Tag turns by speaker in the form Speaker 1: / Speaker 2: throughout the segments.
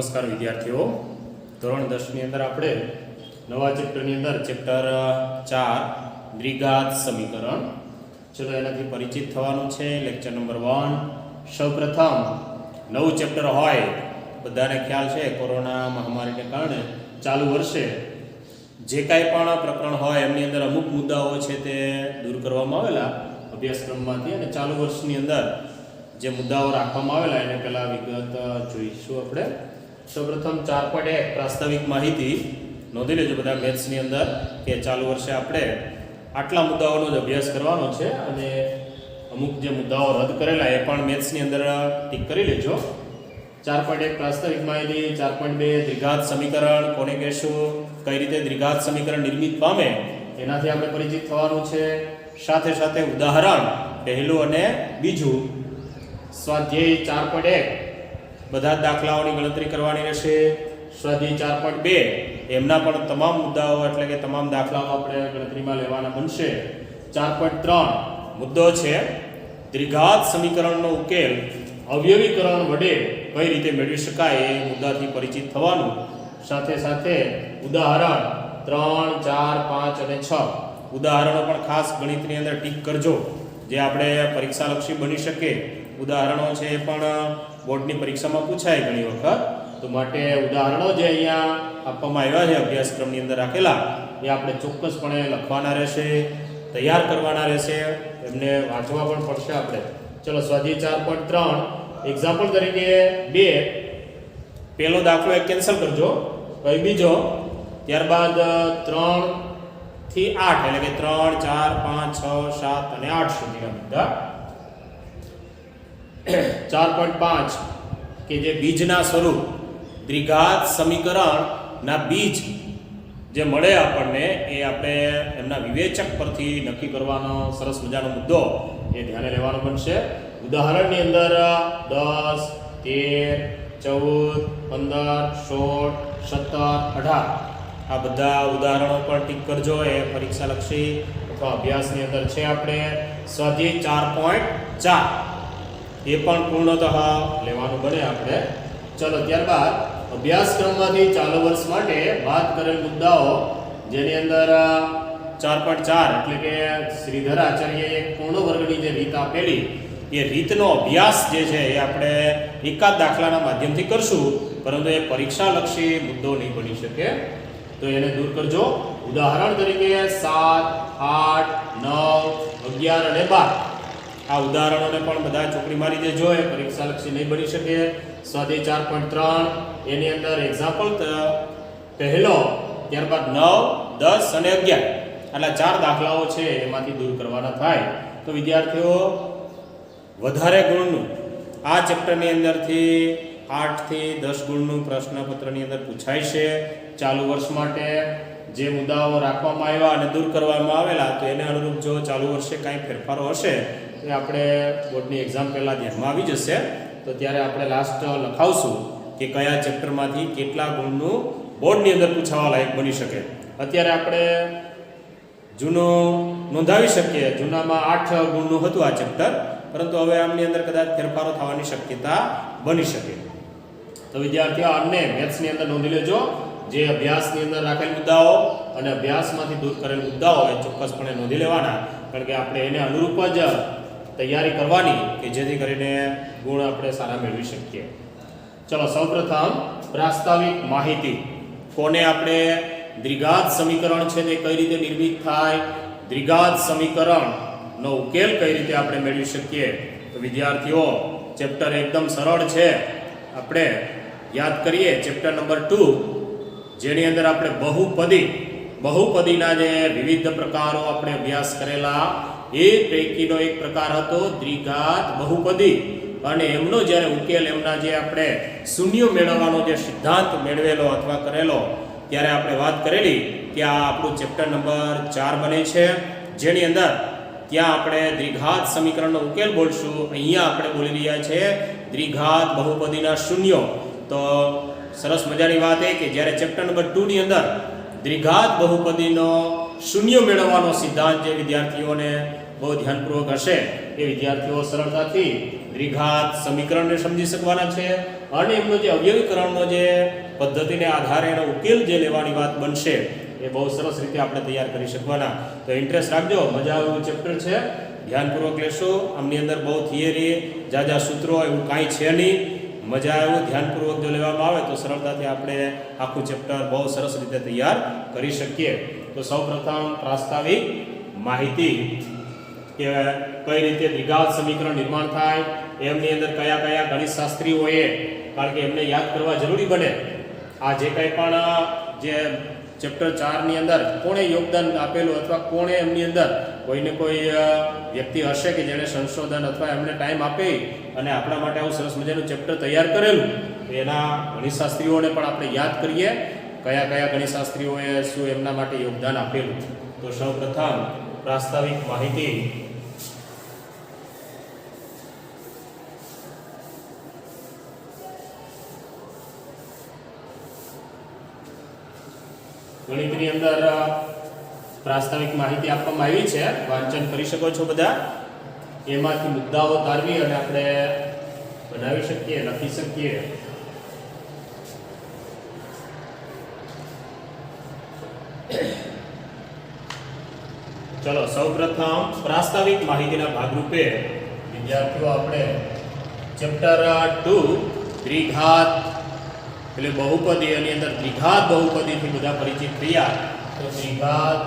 Speaker 1: નમસ્કાર વિદ્યાર્થીઓ, ધોરણ 10 ની અંદર આપણે નવા ચેપ્ટરની અંદર ચેપ્ટર 4 દ્વિઘાત સમીકરણ, ચલો એનાથી પરિચિત થવાનું છે. Lecture number 1. સૌપ્રથમ નવું ચેપ્ટર હોય, બધાને ખ્યાલ છે કોરોના મહામારીને કારણે ચાલુ વર્ષે જે કાંઈ પણ પ્રકરણ હોય એમની અંદર અમુક મુદ્દાઓ છે તે દૂર કરવામાં આવેલા અભ્યાસક્રમમાંથી, અને ચાલુ વર્ષની અંદર જે મુદ્દાઓ રાખવામાં આવેલા એને પહેલા વિગત જોઈશું આપણે. સૌપ્રથમ 4.1 પ્રાસ્તાવિક માહિતી નોંધી લેજો બધા મેથ્સની અંદર કે ચાલુ વર્ષે આપણે આટલા મુદ્દાઓનો જ અભ્યાસ કરવાનો છે, અને અમુક જે મુદ્દાઓ રદ કરેલા એ પણ મેથ્સની અંદર ટીક કરી લેજો. 4.1 પ્રાસ્તાવિક માહિતી. 4.2 દ્વિઘાત સમીકરણ કોને કહેશું, કઈ રીતે દ્વિઘાત સમીકરણ નિર્મિત પામે એનાથી આપણે પરિચિત થવાનું છે. સાથે સાથે ઉદાહરણ પહેલું અને બીજું. સ્વાધ્યાય 4.1 બધા દાખલાઓની ગણતરી કરવાની રહેશે. સ્વાધ્યાય 4.2 એમના પણ તમામ મુદ્દાઓ એટલે કે તમામ દાખલાઓ આપણે ગણતરીમાં લેવાના બનશે. 4.3 મુદ્દો છે દ્વિઘાત સમીકરણનો ઉકેલ અવયવીકરણ વડે કઈ રીતે મેળવી શકાય એ મુદ્દાથી પરિચિત થવાનું. સાથે સાથે ઉદાહરણ 3, 4, 5 અને 6 ઉદાહરણો પણ ખાસ ગણિતની અંદર ટીક કરજો, જે આપણે પરીક્ષાલક્ષી બની શકે. ઉદાહરણો છે એ પણ બોર્ડની પરીક્ષામાં પૂછાય ઘણી વખત, તો માટે ઉદાહરણો જે અહીંયા આપવામાં આવ્યા છે અભ્યાસક્રમની અંદર રાખેલા એ આપણે ચોક્કસપણે લખવાના રહેશે, તૈયાર કરવાના રહેશે, એમને વાંચવા પણ પડશે આપણે. ચલો સ્વાધ્યાય 4.3 એક્ઝામ્પલ તરીકે 2 પહેલો દાખલો એક કેન્સલ કરજો, પછી બીજો, ત્યારબાદ 3 થી 8 એટલે કે 3, 4, 5, 6, 7 અને 8 સુધીના મુદ્દા. 4.5 કે જે બીજના સ્વરૂપ દ્વિઘાત સમીકરણના બીજ જે મળે આપણને એ આપણે એમના વિવેચક પરથી નક્કી કરવાનો સરસ મજાનો મુદ્દો એ ધ્યાને લેવાનો બનશે. ઉદાહરણની અંદર 10, 13, 14, 15, 16, 17, 18 આ બધા ઉદાહરણો પણ ટીક કરજો, એ પરીક્ષાલક્ષી અથવા અભ્યાસની અંદર છે. આપણે સ્વાધ્યાય 4.4 એ પણ પૂર્ણતઃ લેવાનું બને આપણે. ચલો ત્યારબાદ અભ્યાસક્રમમાંથી ચાલુ વર્ષ માટે બાદ કરેલ મુદ્દાઓ, જેની અંદર 4.4 એટલે કે શ્રીધર આચાર્યએ એક પૂર્ણ વર્ગની જે રીત આપેલી એ રીતનો અભ્યાસ જે છે એ આપણે એકાદ દાખલાના માધ્યમથી કરશું, પરંતુ એ પરીક્ષાલક્ષી મુદ્દો નહીં બની શકે, તો એને દૂર કરજો. ઉદાહરણ તરીકે 7, 8, 9, 11 અને 12 આ ઉદાહરણોને પણ બધા ચોકડી મારી દેજો, એ પરીક્ષાલક્ષી નહીં બની શકે. સ્વાધ્યાય 4.3 એની અંદર એક્ઝામ્પલ પહેલો, ત્યારબાદ 9, 10 અને 11 આટલા 4 દાખલાઓ છે એમાંથી દૂર કરવાના થાય. તો વિદ્યાર્થીઓ વધારે ગુણનું આ ચેપ્ટરની અંદરથી 8 થી 10 ગુણનું પ્રશ્નપત્રની અંદર પૂછાય છે. ચાલુ વર્ષ માટે જે મુદ્દાઓ રાખવામાં આવ્યા અને દૂર કરવામાં આવેલા, તો એને અનુરૂપ જો ચાલુ વર્ષે કાંઈ ફેરફારો હશે એ આપણે બોર્ડની એક્ઝામ પહેલાં ધ્યાનમાં આવી જશે, તો ત્યારે આપણે લાસ્ટ લખાવશું કે કયા ચેપ્ટરમાંથી કેટલા ગુણનું બોર્ડની અંદર પૂછાવા લાયક બની શકે. અત્યારે આપણે જૂનું નોંધાવી શકીએ, જૂનામાં 8 ગુણનું હતું આ ચેપ્ટર, પરંતુ હવે આમની અંદર કદાચ ફેરફારો થવાની શક્યતા બની શકે. તો વિદ્યાર્થીઓ આને મેથ્સની અંદર નોંધી લેજો, જે અભ્યાસની અંદર રાખેલ મુદ્દાઓ અને અભ્યાસમાંથી દૂર કરેલ મુદ્દાઓ એ ચોક્કસપણે નોંધી લેવાના, કારણ કે આપણે એને અનુરૂપ જ તૈયારી કરવાની કે જેથી કરીને ગુણ આપણે સારા મેળવી શકીએ. ચલો સૌપ્રથમ પ્રાસ્તાવિક માહિતી. કોને આપણે દ્વિઘાત સમીકરણ છે તે કઈ રીતે નિર્મિત થાય, દ્વિઘાત સમીકરણનો ઉકેલ કઈ રીતે આપણે મેળવી શકીએ. તો વિદ્યાર્થીઓ ચેપ્ટર એકદમ સરળ છે, આપણે યાદ કરીએ. ચેપ્ટર નંબર 2 જેની અંદર આપણે બહુપદીના જે વિવિધ પ્રકારો આપણે અભ્યાસ કરેલા, એ પૈકીનો એક પ્રકાર હતો દ્વિઘાત બહુપદી, અને એમનો જ્યારે ઉકેલ, એમના જે આપણે શૂન્યો મેળવવાનો જે સિદ્ધાંત મેળવેલો અથવા કરેલો, ત્યારે આપણે વાત કરેલી કે આ આપણું ચેપ્ટર નંબર 4 બને છે, જેની અંદર ત્યાં આપણે દ્વિઘાત સમીકરણનો ઉકેલ બોલશું. અહીંયા આપણે બોલી રહ્યા છે દ્વિઘાત બહુપદીના શૂન્યો. તો સરસ મજાની વાત એ કે જ્યારે ચેપ્ટર નંબર 2 ની અંદર દ્વિઘાત બહુપદીનો શૂન્ય મેળવવાનો સિદ્ધાંત જે વિદ્યાર્થીઓને બહુ ધ્યાનપૂર્વક હશે એ વિદ્યાર્થીઓ સરળતાથી દ્વિઘાત સમીકરણને સમજી શકવાના છે. અને એમનો જે અવયવીકરણનો જે પદ્ધતિને આધારે એનો ઉકેલ જે લેવાની વાત બનશે એ બહુ સરસ રીતે આપણે તૈયાર કરી શકવાના. તો ઇન્ટરેસ્ટ રાખજો, મજા આવે એવું ચેપ્ટર છે, ધ્યાનપૂર્વક લેશો. આમની અંદર બહુ થિયરી, જાજા સૂત્રો એવું કાંઈ છે નહીં. મજા આવે એવું ધ્યાનપૂર્વક જો લેવામાં આવે તો સરળતાથી આપણે આખું ચેપ્ટર બહુ સરસ રીતે તૈયાર કરી શકીએ. તો સૌપ્રથમ પ્રાસ્તાવિક માહિતી કે કઈ રીતે દ્વિઘાત સમીકરણ નિર્માણ થાય, એમની અંદર કયા કયા ગણિતશાસ્ત્રીઓએ, કારણ કે એમને યાદ કરવા જરૂરી બને, આ જે કંઈ પણ જે ચેપ્ટર 4 ની અંદર કોણે યોગદાન આપેલું અથવા કોણે એમની અંદર કોઈને કોઈ વ્યક્તિ હશે કે જેણે સંશોધન અથવા એમને ટાઈમ આપી અને આપણા માટે આવું સરસ મજાનું ચેપ્ટર તૈયાર કરેલું, એના ગણિતશાસ્ત્રીઓને પણ આપણે યાદ કરીએ કયા કયા ગણિતશાસ્ત્રીઓએ શું એમના માટે યોગદાન આપેલું. તો સૌપ્રથમ પ્રાસ્તાવિક માહિતી. ગણિતની અંદર પ્રાસ્તાવિક માહિતી આપવામાં આવી છે, વાંચન કરી શકો છો બધા. એમાંથી મુદ્દાઓ તારવી અને આપણે બનાવી શકીએ, લખી શકીએ. ચલો સૌપ્રથમ પ્રાસ્તાવિક માહિતીના ભાગરૂપે વિદ્યાર્થીઓ આપણે ચેપ્ટર 2 દ્વિઘાત એટલે બહુપદી, એની અંદર દ્વિઘાત બહુપદીથી બધા પરિચિત થયા. તો દ્વિઘાત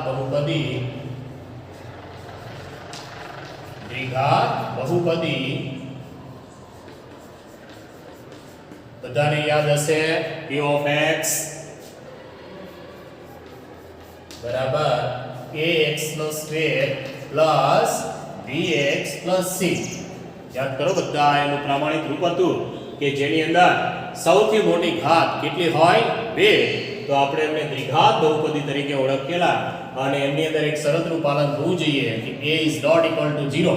Speaker 1: બહુપદી બધાને યાદ હશે. p of x બરાબર ax² plus bx plus c. યાદ કરો બધા, એનું પ્રમાણિત રૂપ હતું કે જેની અંદર સૌથી મોટી ઘાત કેટલી હોય? 2. તો આપણે એમને દ્વિઘાત બહુપદી તરીકે ઓળખેલા અને એમની અંદર એક શરતનું પાલન થવું જોઈએ કે a is not equal to 0.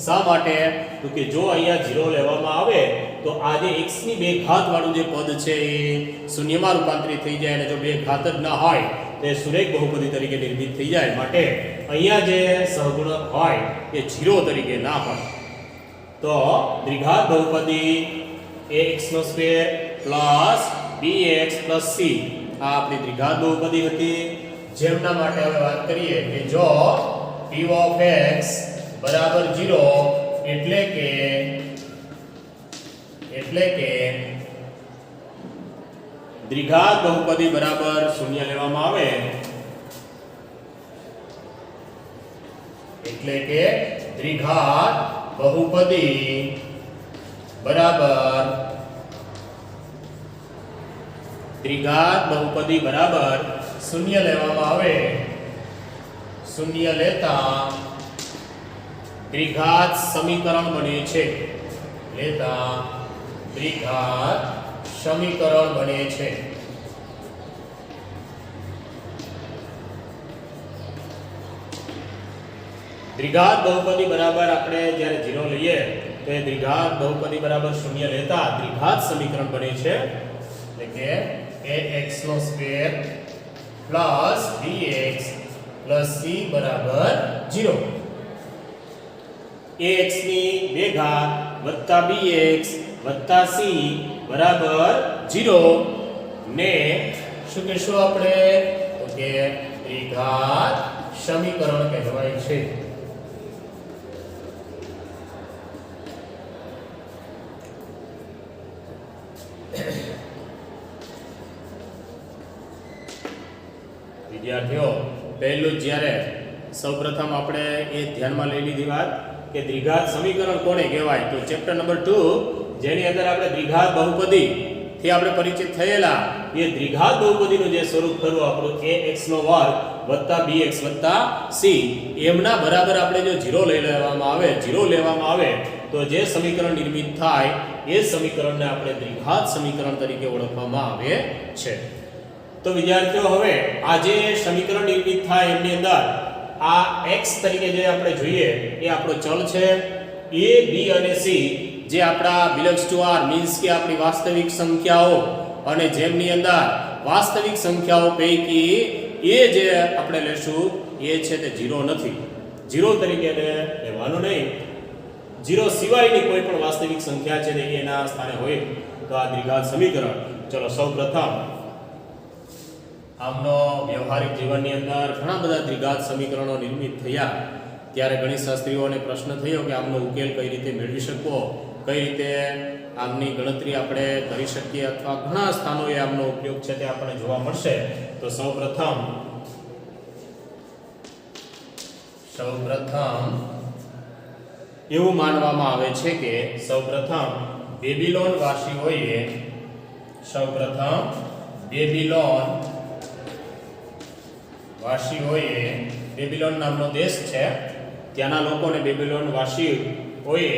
Speaker 1: શા માટે? તો કે જો અહીંયા 0 લેવામાં આવે તો આ જે x ની 2 ઘાત વાળું જે પદ છે એ શૂન્યમાં રૂપાંતરિત થઈ જાય અને જો 2 ઘાત જ ના હોય તો એ સુરેખ બહુપદી તરીકે નિર્મિત થઈ જાય. માટે અહીંયા જે સહગુણક હોય એ 0 તરીકે ના હોય. તો દ્વિઘાત બહુપદી ax² plus bx plus c આ આપણી દ્વિઘાત બહુપદી હતી. જેમના માટે હવે વાત કરીએ કે જો p of x બરાબર 0 એટલે કે દ્વિઘાત બહુપદી બરાબર 0 લેવામાં આવે એટલે કે દ્વિઘાત બહુપદી બરાબર 0 લેવામાં આવે. 0 લેતા દ્વિઘાત સમીકરણ બને છે. દ્વિઘાત બહુપદી બરાબર આપણે જ્યારે 0 લઈએ તો એ દ્વિઘાત બહુપદી બરાબર 0 લેતા દ્વિઘાત સમીકરણ બને છે. એટલે કે ax² plus bx plus c બરાબર 0. ax ની 2 ઘાત વત્તા bx વત્તા c બરાબર 0 ને શું કહેશું આપણે? તો કે દ્વિઘાત સમીકરણ કહેવાય છે. વિદ્યાર્થીઓ પહેલું જ્યારે સૌપ્રથમ આપણે એ ધ્યાનમાં લઈ લીધી વાત કે દ્વિઘાત સમીકરણ કોને કહેવાય. તો ચેપ્ટર નંબર 2 જેની અંદર આપણે દ્વિઘાત બહુપદી થી આપણે પરિચિત થયેલા એ દ્વિઘાત બહુપદીનું જે સ્વરૂપ ખરું આપણું ax² વત્તા bx વત્તા c એમના બરાબર આપણે જો 0 લેવામાં આવે તો જે સમીકરણ નિર્મિત થાય એ સમીકરણને આપણે દ્વિઘાત સમીકરણ તરીકે ઓળખવામાં આવે છે. તો વિદ્યાર્થીઓ હવે આ જે સમીકરણ નિર્મિત થાય એમની અંદર આ x તરીકે જે આપણે જોઈએ એ આપણો ચલ છે. a b અને c જે આપણા બિલોંગ્સ ટુ r મીન્સ કે આપણી વાસ્તવિક સંખ્યાઓ અને જેમની અંદર વાસ્તવિક સંખ્યાઓ પૈકી એ જે આપણે લેશું એ છે તે 0 નથી. 0 તરીકે લેવાનું નહીં. 0 સિવાયની કોઈ પણ વાસ્તવિક સંખ્યા છે તે એના સ્થાને હોય તો આ દ્વિઘાત સમીકરણ. ચલો સૌપ્રથમ આમનો વ્યવહારિક જીવનની અંદર ઘણા બધા દ્વિઘાત સમીકરણો નિર્મિત થયા, ત્યારે ગણિતશાસ્ત્રીઓને પ્રશ્ન થયો કે આમનો ઉકેલ કઈ રીતે મેળવી શકવો, કઈ રીતે આમની ગણતરી આપણે કરી શકીએ, અથવા ઘણા સ્થાનોએ આમનો ઉપયોગ છે તે આપણને જોવા મળશે. તો સૌપ્રથમ એવું માનવામાં આવે છે કે સૌપ્રથમ બેબીલોન વાસીઓએ બેબીલોન નામનો દેશ છે, ત્યાંના લોકોને બેબીલોન વાસીઓએ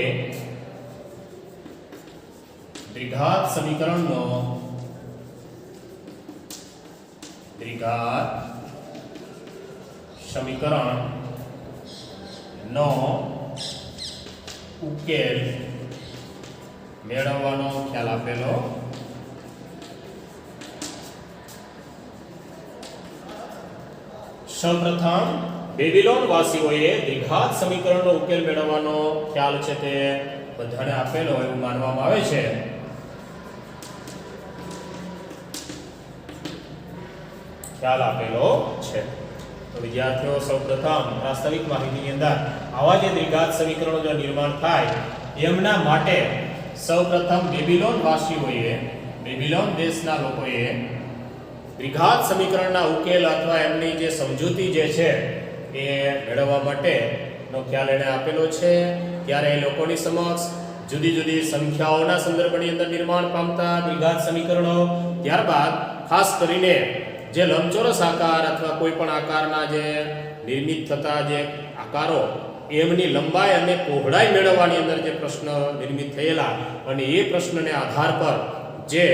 Speaker 1: દ્વિઘાત સમીકરણનો ઉકેલ મેળવવાનો ખ્યાલ આપેલો. સૌપ્રથમ બેબીલોન વાસીઓએ દ્વિઘાત સમીકરણનો ઉકેલ મેળવવાનો ખ્યાલ છે તે બધાને આપેલો એવું માનવામાં આવે છે. ખ્યાલ આપેલો છે. તો વિદ્યાર્થીઓ સૌપ્રથમ વાસ્તવિક માહિતીની અંદર આવા જે દ્વિઘાત સમીકરણો જો નિર્માણ થાય એમના માટે સૌપ્રથમ બેબીલોન વાસીઓએ, બેબીલોન દેશના લોકોએ દ્વિઘાત સમીકરણના ઉકેલ અથવા એમની જે સમજૂતી જે છે એ મેળવવા માટેનો ખ્યાલ એને આપેલો છે. ત્યારે એ લોકોની સમક્ષ જુદી જુદી સંખ્યાઓના સંદર્ભની અંદર નિર્માણ પામતા દ્વિઘાત સમીકરણો, ત્યારબાદ ખાસ કરીને જે લંબચોરસ આકાર અથવા કોઈ પણ આકારના જે નિર્મિત થતા જે આકારો એમની લંબાઈ અને પહોળાઈ મેળવવાની અંદર જે પ્રશ્ન નિર્મિત થયેલા અને એ પ્રશ્નને આધાર પર જે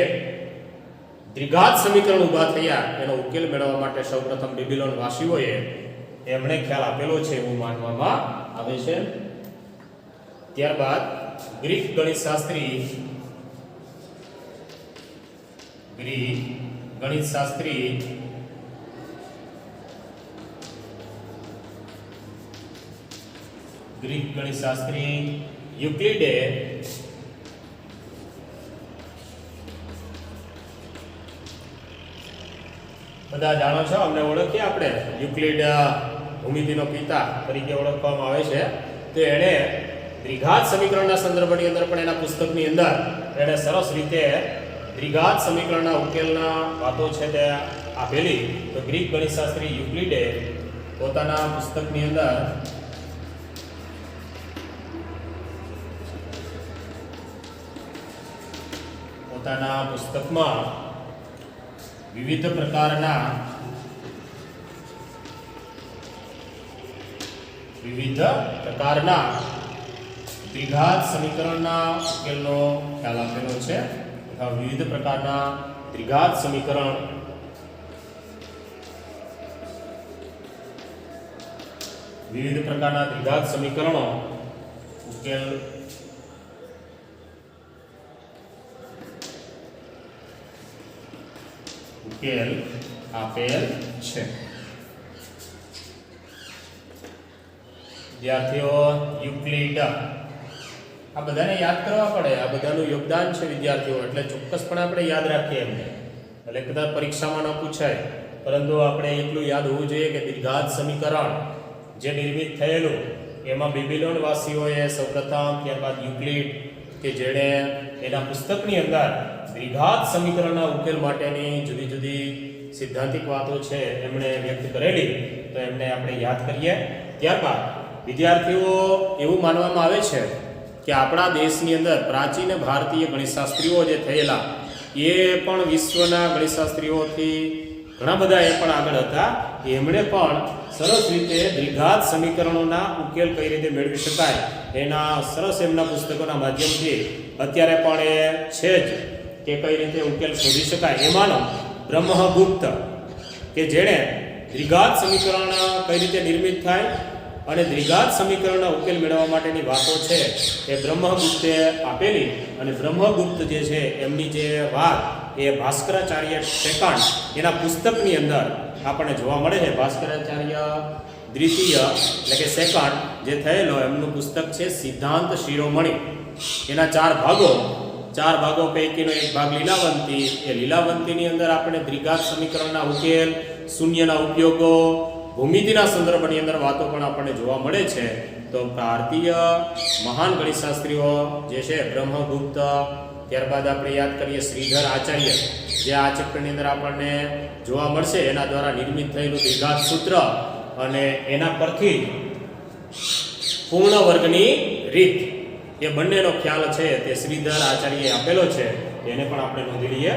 Speaker 1: દ્વિઘાત સમીકરણ ઊભા થયા એનો ઉકેલ મેળવવા માટે સૌપ્રથમ બેબીલોન વાસીઓએ એમણે ખ્યાલ આપેલો છે એવું માનવામાં આવે છે. ત્યારબાદ ગ્રીક ગણિતશાસ્ત્રી યુક્લિડે બધા જાણો છો, અમને ઓળખીએ આપણે યુક્લિડ ભૂમિતિનો પિતા તરીકે ઓળખવામાં આવે છે. તો એણે દ્વિઘાત સમીકરણના સંદર્ભની અંદર પણ એના પુસ્તકની અંદર એણે સરસ રીતે દ્વિઘાત સમીકરણના ઉકેલના વાતો છે તે આપેલી. તો ગ્રીક ગણિતશાસ્ત્રી યુક્લિડે પોતાના પુસ્તકની અંદર વિવિધ પ્રકારના દ્વિઘાત સમીકરણના ઉકેલનો ખ્યાલ આપેલો છે. વિવિધ પ્રકારના દ્વિઘાત સમીકરણો ઉકેલ આપેલ છે. વિદ્યાર્થીઓ યુક્લિડ આ બધાને યાદ કરવા પડે, આ બધાનું યોગદાન છે વિદ્યાર્થીઓ, એટલે ચોક્કસપણે આપણે યાદ રાખીએ એમને. એટલે કદાચ પરીક્ષામાં ન પૂછાય, પરંતુ આપણે એટલું યાદ હોવું જોઈએ કે દ્વિઘાત સમીકરણ જે નિર્મિત થયેલું એમાં બેબીલોન વાસીઓએ સૌપ્રથમ, ત્યારબાદ યુક્લિડ કે જેણે એના પુસ્તકની અંદર દ્વિઘાત સમીકરણના ઉકેલ માટેની જુદી જુદી સિદ્ધાંતિક વાતો છે એમણે વ્યક્ત કરેલી, તો એમને આપણે યાદ કરીએ. ત્યારબાદ વિદ્યાર્થીઓ એવું માનવામાં આવે છે કે આપણા દેશની અંદર પ્રાચીન ભારતીય ગણિતશાસ્ત્રીઓ જે થયેલા એ પણ વિશ્વના ગણિતશાસ્ત્રીઓથી ઘણા બધા એ પણ આગળ હતા. એમણે પણ સરસ રીતે દ્વિઘાત સમીકરણોના ઉકેલ કઈ રીતે મેળવી શકાય એના સરસ એમના પુસ્તકોના માધ્યમથી અત્યારે પણ એ છે જ કે કઈ રીતે ઉકેલ શોધી શકાય. એમાંનો બ્રહ્મગુપ્ત કે જેણે દ્વિઘાત સમીકરણ કઈ રીતે નિર્મિત થાય અને દ્વિઘાત સમીકરણના ઉકેલ મેળવવા માટેની વાતો છે એ બ્રહ્મગુપ્તે આપેલી. અને બ્રહ્મગુપ્ત જે છે એમની જે વાત એ ભાસ્કરાચાર્ય સેકન્ડ એના પુસ્તકની અંદર આપણને જોવા મળે છે. ભાસ્કરાચાર્ય દ્વિતીય એટલે કે સેકન્ડ જે થયેલો એમનું પુસ્તક છે સિદ્ધાંત શિરોમણી. એના 4 ભાગો ચાર ભાગો પૈકીનો એક ભાગ લીલાવંતી. એ લીલાવંતીની અંદર આપણે દ્વિઘાત સમીકરણના ઉકેલ, શૂન્યના ઉપયોગો, ભૂમિતિના સંદર્ભની અંદર વાતો પણ આપણને જોવા મળે છે. તો ભારતીય મહાન ગણિતશાસ્ત્રીઓ જે છે બ્રહ્મગુપ્ત, ત્યારબાદ આપણે યાદ કરીએ શ્રીધર આચાર્ય, જે આ ચેપ્ટરની અંદર આપણને જોવા મળશે, એના દ્વારા નિર્મિત થયેલું દ્વિઘાત સૂત્ર અને એના પરથી પૂર્ણ વર્ગની રીત, એ બંનેનો ખ્યાલ છે તે શ્રીધર આચાર્યએ આપેલો છે. એને પણ આપણે નોંધી લઈએ.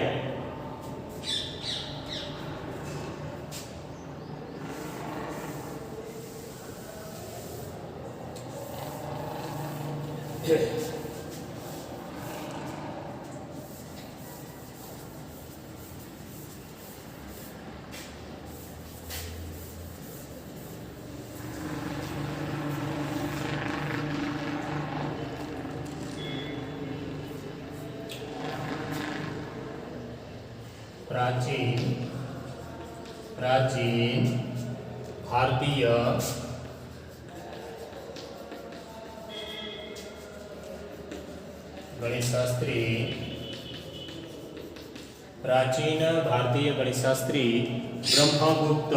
Speaker 1: પ્રાચીન ભારતીય ગણિતશાસ્ત્રી બ્રહ્મગુપ્ત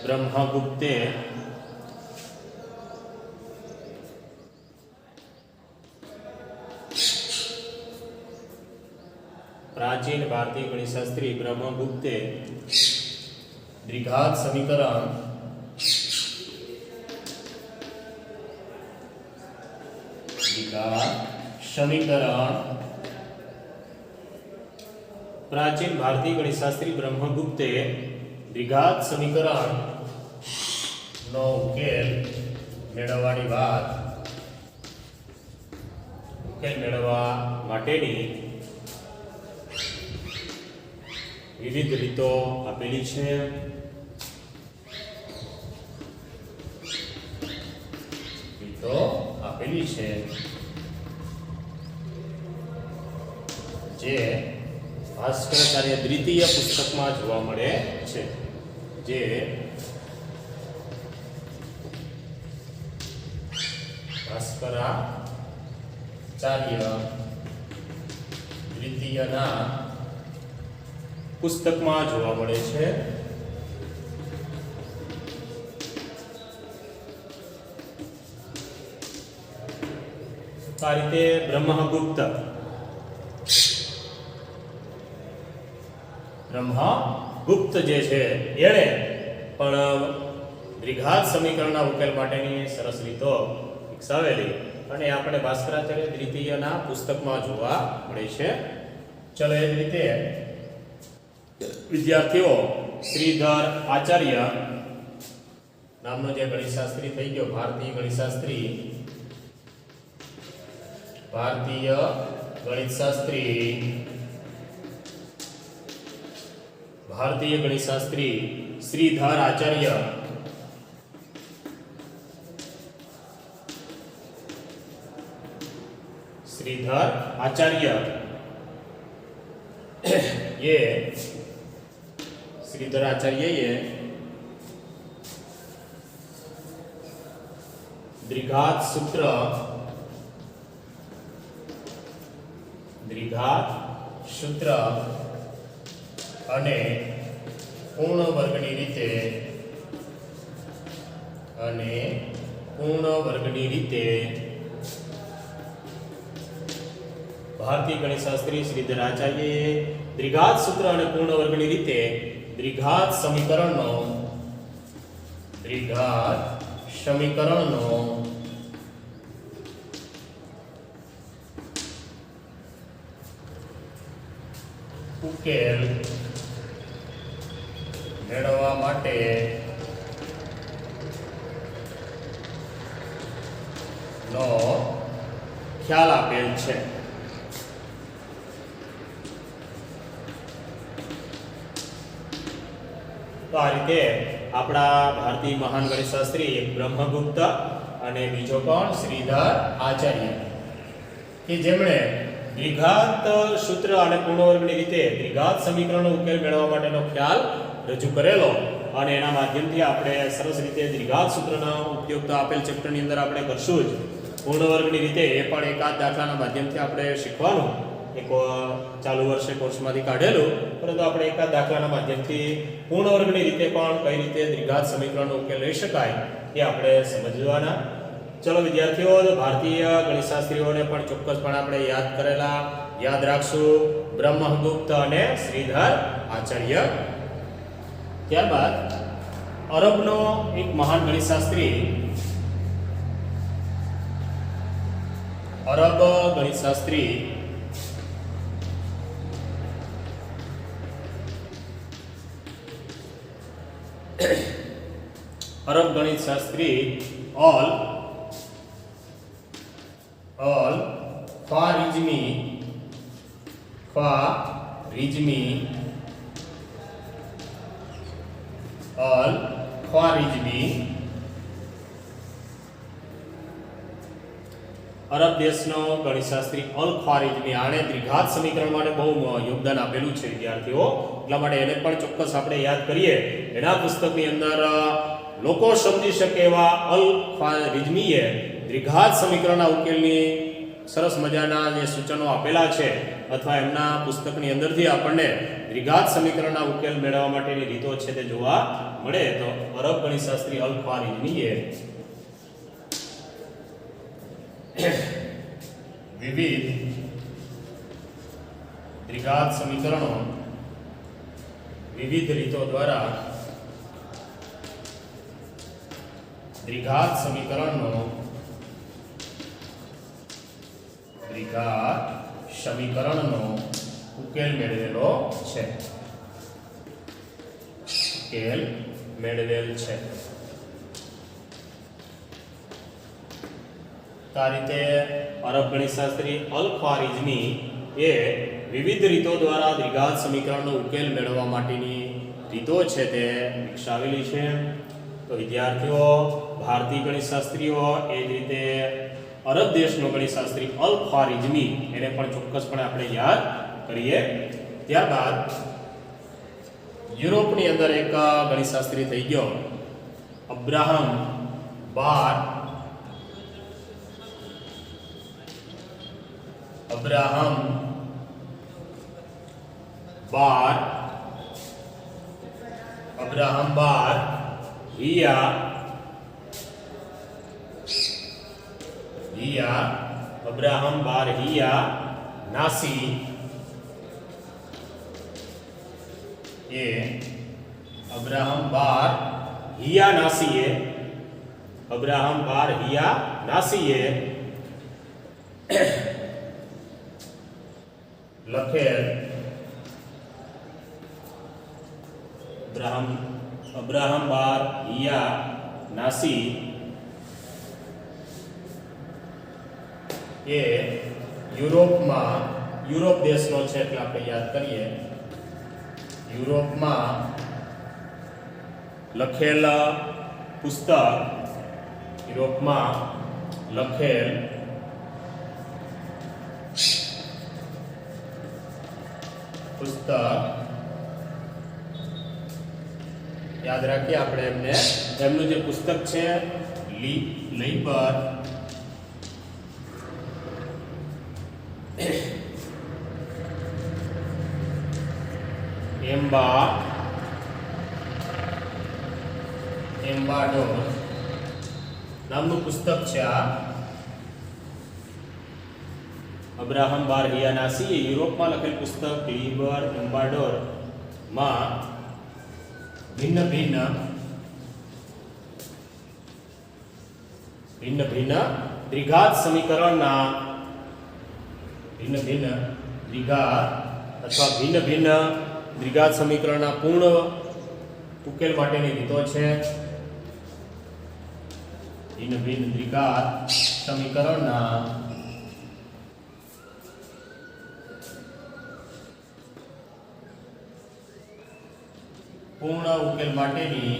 Speaker 1: બ્રહ્મગુપ્તે प्राचीन भारतीय गणितशास्त्री ब्रह्मगुप्ते द्विघात समीकरण प्राचीन भारतीय गणितशास्त्री ब्रह्मगुप्ते द्विघात समीकरण नो उकेल मेळवવાની વાત, ઉકેલ મેળવવા માટેની વિવિધ રીતો આપેલી છે. જે ભાસ્કરાચાર્ય દ્વિતીય પુસ્તકમાં જોવા મળે છે. જે ભાસ્કરાચાર્ય દ્વિતીયના પુસ્તકમાં જોવા મળે છે. આ રીતે બ્રહ્મગુપ્ત જે છે એણે પણ દ્વિઘાત સમીકરણના ઉકેલ માટેની સરસ રીતો વિકસાવેલી અને આપણે ભાસ્કરાચાર્ય દ્વિતીયના પુસ્તકમાં જોવા મળે છે. ચલો એ જ રીતે વિદ્યાર્થીઓ શ્રીધર આચાર્ય નામનો જે ગણિતશાસ્ત્રી થઈ ગયો, ભારતીય ગણિતશાસ્ત્રી શ્રીધર આચાર્ય श्रीधर आचार्य द्विघात सूत्र અને પૂર્ણ વર્ગની રીતે ભારતીય ગણિતશાસ્ત્રી શ્રીધર આચાર્યએ દ્વિઘાત સૂત્ર અને પૂર્ણ વર્ગની રીતે દ્વિઘાત સમીકરણનો ઉકેલ મેળવવા માટે નો ખ્યાલ આપેલ છે. તો આ રીતે આપણા ભારતીય મહાન ગણિતશાસ્ત્રી એક બ્રહ્મગુપ્ત અને બીજો કોણ શ્રીધર આચાર્ય કે જેમણે દ્વિઘાત સૂત્ર અને પૂર્ણવર્ગની રીતે દ્વિઘાત સમીકરણનો ઉકેલ મેળવવા માટેનો ખ્યાલ રજૂ કરેલો અને એના માધ્યમથી આપણે સરસ રીતે દ્વિઘાત સૂત્રનો ઉપયોગ તો આપેલ ચેપ્ટરની અંદર આપણે કરશું જ. પૂર્ણ વર્ગની રીતે એ પણ એકાદ દાખલાના માધ્યમથી આપણે શીખવાનું એક ચાલુ વર્ષે કોર્સમાંથી કાઢેલું, પરંતુ આપણે એકાદ દાખલાના માધ્યમથી પૂર્ણ વર્ગની રીતે પણ કઈ રીતે દ્વિઘાત સમીકરણનો ઉકેલ લઈ શકાય એ આપણે સમજવાના. ચલો વિદ્યાર્થીઓ, ભારતીય ગણિતશાસ્ત્રીઓને પણ ચોક્કસપણે આપણે યાદ કરેલા યાદ રાખશું, બ્રહ્મગુપ્ત અને શ્રીધર આચાર્ય. ત્યારબાદ અરબનો એક મહાન ગણિતશાસ્ત્રી, અરબ ગણિતશાસ્ત્રી અરબ ગણિતશાસ્ત્રી અલ ખ્વારિઝમી અલ ખ્વારિઝમી અરબ દેશનો ગણિતશાસ્ત્રી અલ ખ્વારિઝમી, આણે દ્વિઘાત સમીકરણ માટે બહુ યોગદાન આપેલું છે વિદ્યાર્થીઓ, એટલા માટે એને પણ ચોક્કસ આપણે યાદ કરીએ. એના પુસ્તકની અંદર લોકો સમજી શકે એવા અલ ખ્વારિઝમીએ દ્વિઘાત સમીકરણના ઉકેલની સરસ મજાના જે સૂચનો આપેલા છે, અથવા એમના પુસ્તકની અંદરથી આપણને દ્વિઘાત સમીકરણના ઉકેલ મેળવવા માટેની રીતો છે તે જોવા મળે. તો અરબ ગણિતશાસ્ત્રી અલ ખ્વારિઝમીએ વિવિધ દ્વિઘાત સમીકરણો વિવિધ રીતો દ્વારા દ્વિઘાત સમીકરણનો ઉકેલ મેળવેલો છે. આ રીતે અરબ ગણિતશાસ્ત્રી અલ ખ્વારિઝમી એ વિવિધ રીતો દ્વારા દ્વિઘાત સમીકરણનો ઉકેલ મેળવવા માટેની રીતો છે તે વિકસાવેલી છે. તો વિદ્યાર્થીઓ, ભારતીય ગણિતશાસ્ત્રીઓ એ જ રીતે અરબ દેશનો ગણિતશાસ્ત્રી અલ ખ્વારિઝમી એને પણ ચોક્કસપણે આપણે યાદ કરીએ. ત્યારબાદ યુરોપની અંદર એક ગણિતશાસ્ત્રી થઈ ગયો અબ્રાહમ બાર હિયા નાસી એ અબ્રાહમ બાર હિયા નાસીએ લખેલ અબ્રાહમ બાર હિયા નાસી એ યુરોપ દેશનો છે, એટલે આપણે યાદ કરીએ. યુરોપમાં લખેલ પુસ્તક યાદ રાખીએ આપણે એમનું જે પુસ્તક છે લીબર એમ્બાડોર નામનું પુસ્તક છે. આ અબ્રાહમ બાર હિયા નાસી એ યુરોપમાં લખેલ પુસ્તક લીબર એમ્બાડોર માં ભિન્ન ભિન્ન દ્વિઘાત સમીકરણના ભિન્ન ભિન્ન દ્વિઘાત સમીકરણના પૂર્ણ ઉકેલ માટેની રીતો છે. ભિન્ન દ્વિઘાત સમીકરણના પૂર્ણ ઉકેલ માટેની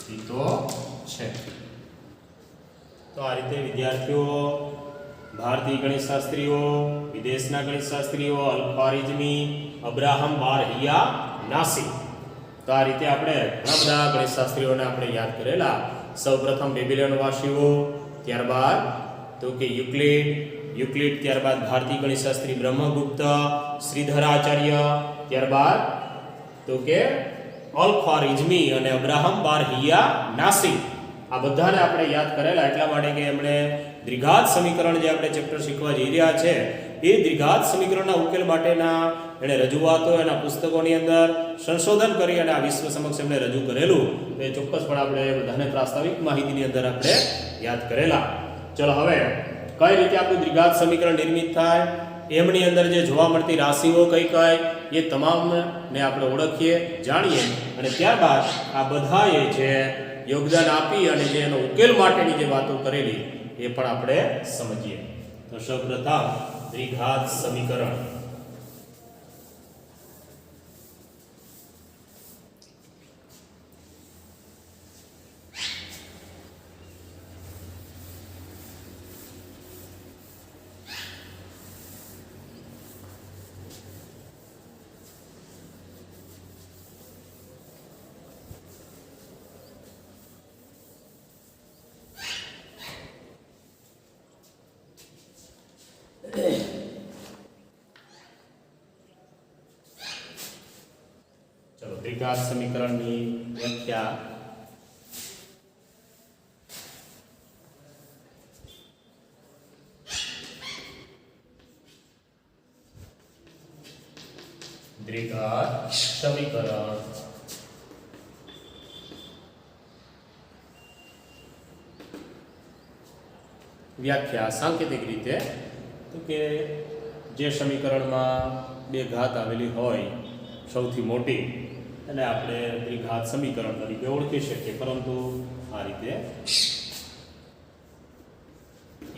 Speaker 1: રીતો છે. તો આ રીતે વિદ્યાર્થીઓ, ભારતીય ગણિતશાસ્ત્રીઓ, વિદેશના ગણિતશાસ્ત્રીઓ અલ ખ્વારિઝમી, અબ્રાહમ બાર હિયા નાસી. તો આ રીતે આપણે ઘણા બધા ગણિતશાસ્ત્રીઓને આપણે યાદ કરેલા. સૌપ્રથમ બેબીલોન વાસીઓ, ત્યારબાદ તો કે યુક્લિડ, ત્યારબાદ ભારતીય ગણિતશાસ્ત્રી બ્રહ્મગુપ્ત, શ્રીધરાચાર્ય, ત્યારબાદ તો કે અલ-ખ્વારિઝમી અને અબ્રાહમ બાર હિયા નાસી. આ બધાને આપણે યાદ કરેલા એટલા માટે કે એમણે દ્વિઘાત સમીકરણ જે આપણે ચેપ્ટર શીખવા જઈ રહ્યા છે એ દ્વિઘાત સમીકરણના ઉકેલ માટેના એણે રજૂઆતો એના પુસ્તકોની અંદર સંશોધન કરી અને આ વિશ્વ સમક્ષ એમણે રજૂ કરેલું. એ ચોક્કસપણે આપણે બધાને પ્રાસ્તાવિક માહિતીની અંદર આપણે યાદ કરેલા. ચલો હવે કઈ રીતે આપણું દ્વિઘાત સમીકરણ નિર્મિત થાય, એમની અંદર જે જોવા મળતી રાશિઓ કઈ એ તમામને આપણે ઓળખીએ, જાણીએ અને ત્યારબાદ આ બધાએ જે યોગદાન આપી અને જે એનો ઉકેલ માટેની જે વાતો કરેલી એ પણ આપણે સમજીએ. તો સૌપ્રથમ દ્વિઘાત સમીકરણ. चलो द्विघात समीकरण की व्याख्या. द्विघात समीकरण व्याख्या सांकेतिक रीते तो के जे समीकरण में बे घात आवेली होय सौथी मोटी અને આપણે દ્વિઘાત સમીકરણ તરીકે ઓળખી શકીએ. પરંતુ આ રીતે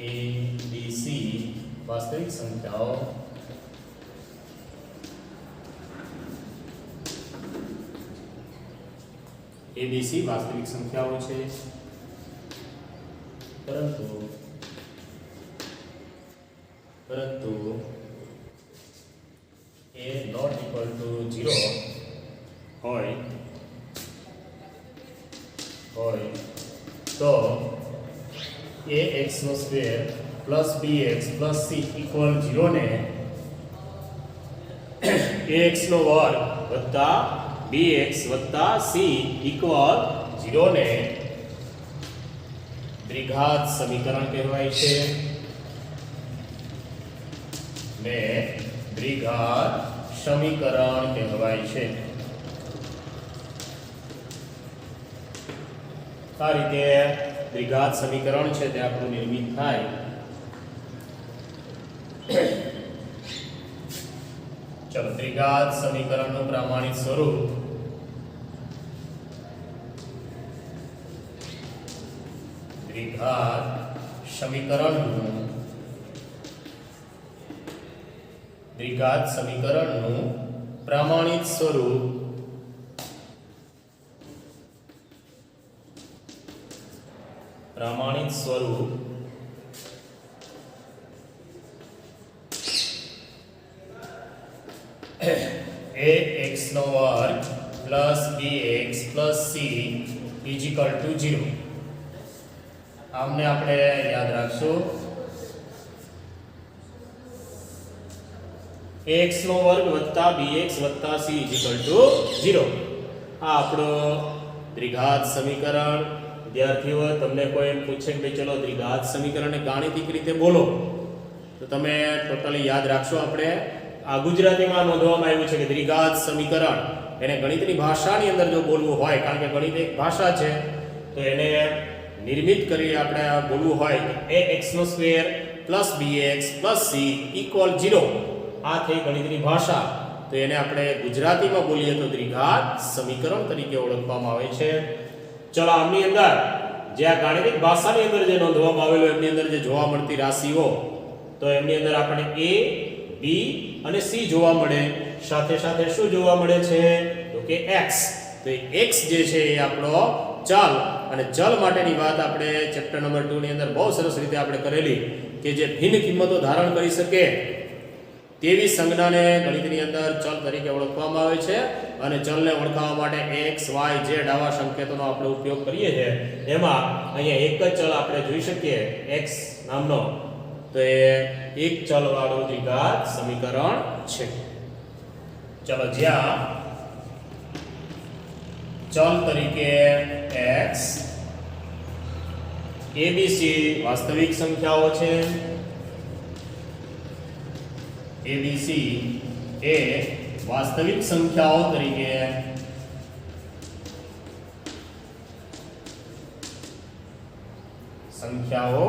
Speaker 1: a b c વાસ્તવિક સંખ્યાઓ a b c વાસ્તવિક સંખ્યાઓ છે, પરંતુ a not equal to 0 હોય તો ax નો square plus bx plus c equal 0 ને ax નો વર્ગ વત્તા bx વત્તા c ઇક્વલ 0 ને દ્વિઘાત સમીકરણ કહેવાય છે. ને દ્વિઘાત સમીકરણ કહેવાય છે. આ રીતે દ્વિઘાત સમીકરણ છે તે આપણું નિર્મિત થાય. ચલો દ્વિઘાત સમીકરણનું પ્રમાણિત સ્વરૂપ. દ્વિઘાત સમીકરણનું પ્રમાણિત સ્વરૂપ ax નો વર્ગ plus bx plus c equal to 0. આમને આપણે યાદ રાખશું. ax નો વર્ગ વત્તા bx વત્તા c ઇક્વલ ટુ 0. આ આપણો દ્વિઘાત સમીકરણ. વિદ્યાર્થીઓ તમને કોઈ એમ પૂછે કે ભાઈ ચલો દ્વિઘાત સમીકરણને ગાણિતિક રીતે બોલો તો તમે ટોટલી યાદ રાખશો. આપણે આ ગુજરાતીમાં નોંધવામાં આવ્યું છે કે દ્વિઘાત સમીકરણ એને ગણિતની ભાષાની અંદર જો બોલવું હોય, કારણ કે ગણિત એક ભાષા છે, તો એને નિર્મિત કરી આપણે બોલવું હોય કે ax નો square plus bx plus c equal 0. આ થઈ ગણિતની ભાષા. તો એને આપણે ગુજરાતીમાં બોલીએ તો દ્વિઘાત સમીકરણ તરીકે ઓળખવામાં આવે છે. ચલો આમની અંદર જે આ ગાણિતિક ભાષાની અંદર જે નોંધવામાં આવેલું એમની અંદર જે જોવા મળતી રાશિઓ, તો એમની અંદર આપણે a, b અને c જોવા મળે. સાથે સાથે શું જોવા મળે છે તો કે x. તો x જે છે એ આપણો ચલ, અને ચલ માટેની વાત આપણે ચેપ્ટર નંબર 2 ની અંદર બહુ સરસ રીતે આપણે કરેલી કે જે ભિન્ન કિંમતો ધારણ કરી શકે તેવી સંજ્ઞાને ગણિતની અંદર ચલ તરીકે ઓળખવામાં આવે છે અને ચલને ઓળખાવવા માટે x y z આવા સંકેતોનો આપણે ઉપયોગ કરીએ છીએ. એમાં અહીંયા એક જ ચલ આપણે જોઈ શકીએ x નામનો, તો એ એક ચલ વાળું દ્વિઘાત સમીકરણ છે. ચલો જ્યાં ચલ તરીકે x abc વાસ્તવિક સંખ્યાઓ છે, abc એ વાસ્તવિક સંખ્યાઓ તરીકે સંખ્યાઓ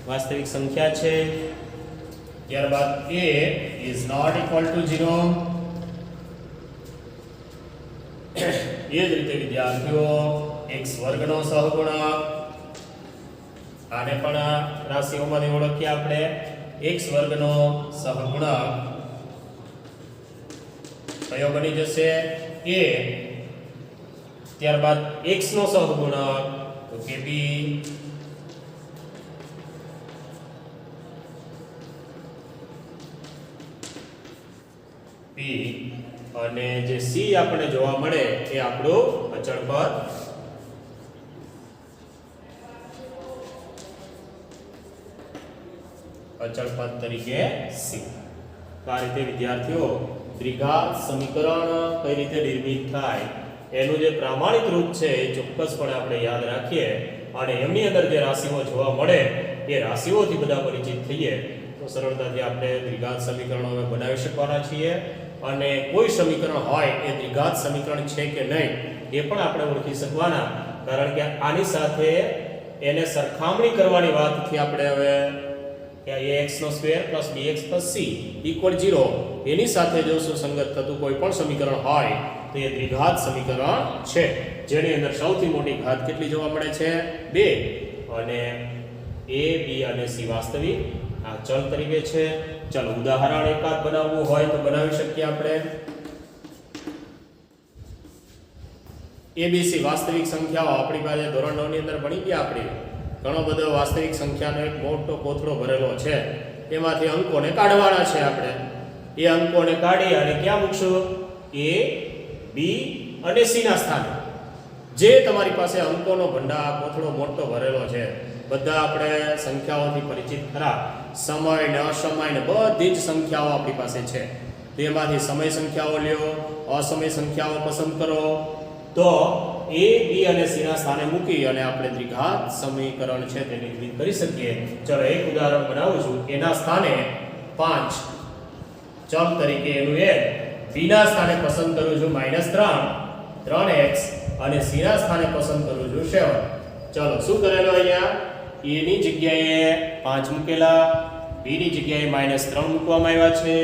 Speaker 1: વાસ્તવિક સંખ્યા છે. ત્યારબાદ a is not equal to 0. એ જ રીતે વિદ્યાર્થીઓ x વર્ગનો સહગુણક, આને પણ રાશિઓમાંથી ઓળખીએ આપણે, x વર્ગનો સહગુણક કયો બની જશે? a. ત્યારબાદ x નો સહગુણક તો કે b. અને જે c આપણે જોવા મળે એ આપણું અચળ પદ. અચળ પદ તરીકે c. આ રીતે વિદ્યાર્થીઓ દ્વિઘાત સમીકરણ કઈ રીતે નિર્મિત થાય એનું જે પ્રામાણિક રૂપ છે એ ચોક્કસપણે આપણે યાદ રાખીએ અને એમની અંદર જે રાશિઓ જોવા મળે એ રાશિઓથી બધા પરિચિત થઈએ તો સરળતાથી આપણે દ્વિઘાત સમીકરણો હવે બનાવી શકવાના છીએ. અને કોઈ સમીકરણ હોય એ દ્વિઘાત સમીકરણ છે કે નહીં એ પણ આપણે ઓળખી શકવાના, કારણ કે આની સાથે એને સરખામણી કરવાની વાતથી આપણે હવે કે ax² + bx + c = 0 એની સાથે જો સુસંગત થતું કોઈ પણ સમીકરણ હોય તો એ દ્વિઘાત સમીકરણ છે, જેની અંદર સૌથી મોટી ઘાત કેટલી જોવા મળે છે? 2. અને a b અને c વાસ્તવિક આ ચલ તરીકે છે. ચલો ઉદાહરણ એકાદ બનાવવું હોય તો બનાવી શકીએ આપણે. abc વાસ્તવિક સંખ્યાઓ આપણી પાસે ધોરણ 9 ની અંદર ભણી ગયા આપણે. ઘણો બધો વાસ્તવિક સંખ્યાનો એક મોટો કોથળો ભરેલો છે, એમાંથી અંકોને કાઢવાના છે આપણે. એ અંકોને કાઢી અને ક્યાં મૂકશું? a b અને c ના સ્થાને. જે તમારી પાસે અંકોનો ભંડાર કોથળો મોટો ભરેલો છે બધા આપણે સંખ્યાઓથી પરિચિત ખરા. સમય ને અસમય ને બધી જ સંખ્યાઓ આપણી પાસે છે. તેમાંથી સમય સંખ્યાઓ લ્યો, અસમય સંખ્યાઓ પસંદ કરો, તો a b અને c ના સ્થાને મૂકી અને આપણે દ્વિઘાત સમીકરણ છે તે નિર્મિત કરી શકીએ. ચલો એક ઉદાહરણ બનાવું છું. એના સ્થાને 5 ચલ તરીકે એનું a, b ના સ્થાને પસંદ કરું છું -3x અને c ના સ્થાને પસંદ કરું છું 7. ચલો શું કરેલો અહીંયા? a ની જગ્યાએ 5 મૂકેલા, b ની જગ્યાએ -3 મૂકવામાં આવ્યા છે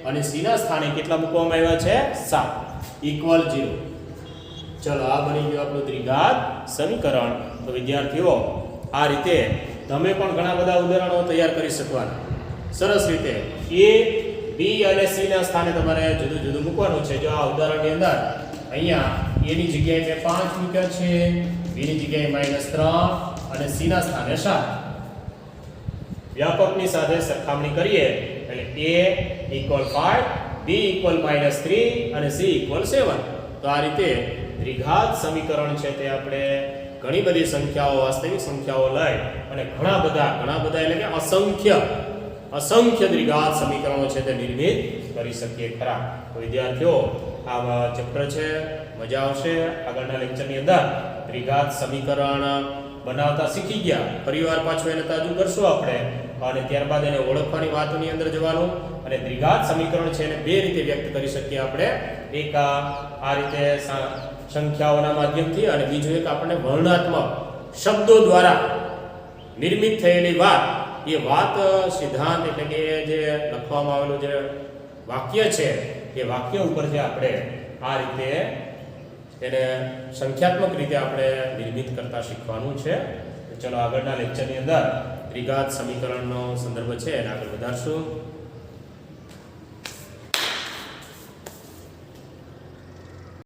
Speaker 1: અને c ના સ્થાને કેટલા મૂકવામાં આવ્યા છે? 7 = 0. ચલો આ બની ગયું આપણું દ્વિઘાત સમીકરણ. તો વિદ્યાર્થીઓ આ રીતે તમે પણ ઘણા બધા ઉદાહરણો તૈયાર કરી શકવાના. સરસ રીતે a b અને c ના સ્થાને તમારે જુદું જુદું મૂકવાનું છે. જો આ ઉદાહરણની અંદર અહીંયા a ની જગ્યાએ મેં 5 મૂક્યા છે, b ની જગ્યાએ -3 અને c ના સ્થાને 7. વ્યાપકની સાથે સરખામણી કરીએ એટલે a = 5, b = -3 અને c = 7. તો આ રીતે દ્વિઘાત સમીકરણ છે તે આપણે ઘણી બધી સંખ્યાઓ વાસ્તવિક સંખ્યાઓ લઈ અને ઘણા બધા એટલે કે અસંખ્ય દ્વિઘાત સમીકરણો છે તે નિર્મિત કરી શકીએ ખરા. તો વિદ્યાર્થીઓ આ ચેપ્ટર છે, મજા આવશે. આગળના લેક્ચરની અંદર દ્વિઘાત સમીકરણ બનાવતા શીખી ગયા, ફરીવાર પાછું એને તાજું કરશું આપણે અને ત્યારબાદ એને ઓળખવાની વાતોની અંદર જવાનું. અને દ્વિઘાત સમીકરણ છે એને બે રીતે વ્યક્ત કરી શકીએ આપણે. એક આ રીતે સંખ્યાઓના માધ્યમથી અને બીજું એક આપણે વર્ણનાત્મક શબ્દો દ્વારા નિર્મિત થયેલી વાત, એ વાત સિદ્ધાંત એટલે કે જે લખવામાં આવેલું જે વાક્ય છે એ વાક્ય ઉપરથી આપણે આ રીતે એને સંખ્યાત્મક રીતે આપણે નિર્મિત કરતા શીખવાનું છે. ચલો આગળના લેક્ચરની અંદર દ્વિઘાત સમીકરણનો સંદર્ભ છે એને આગળ વધારશું.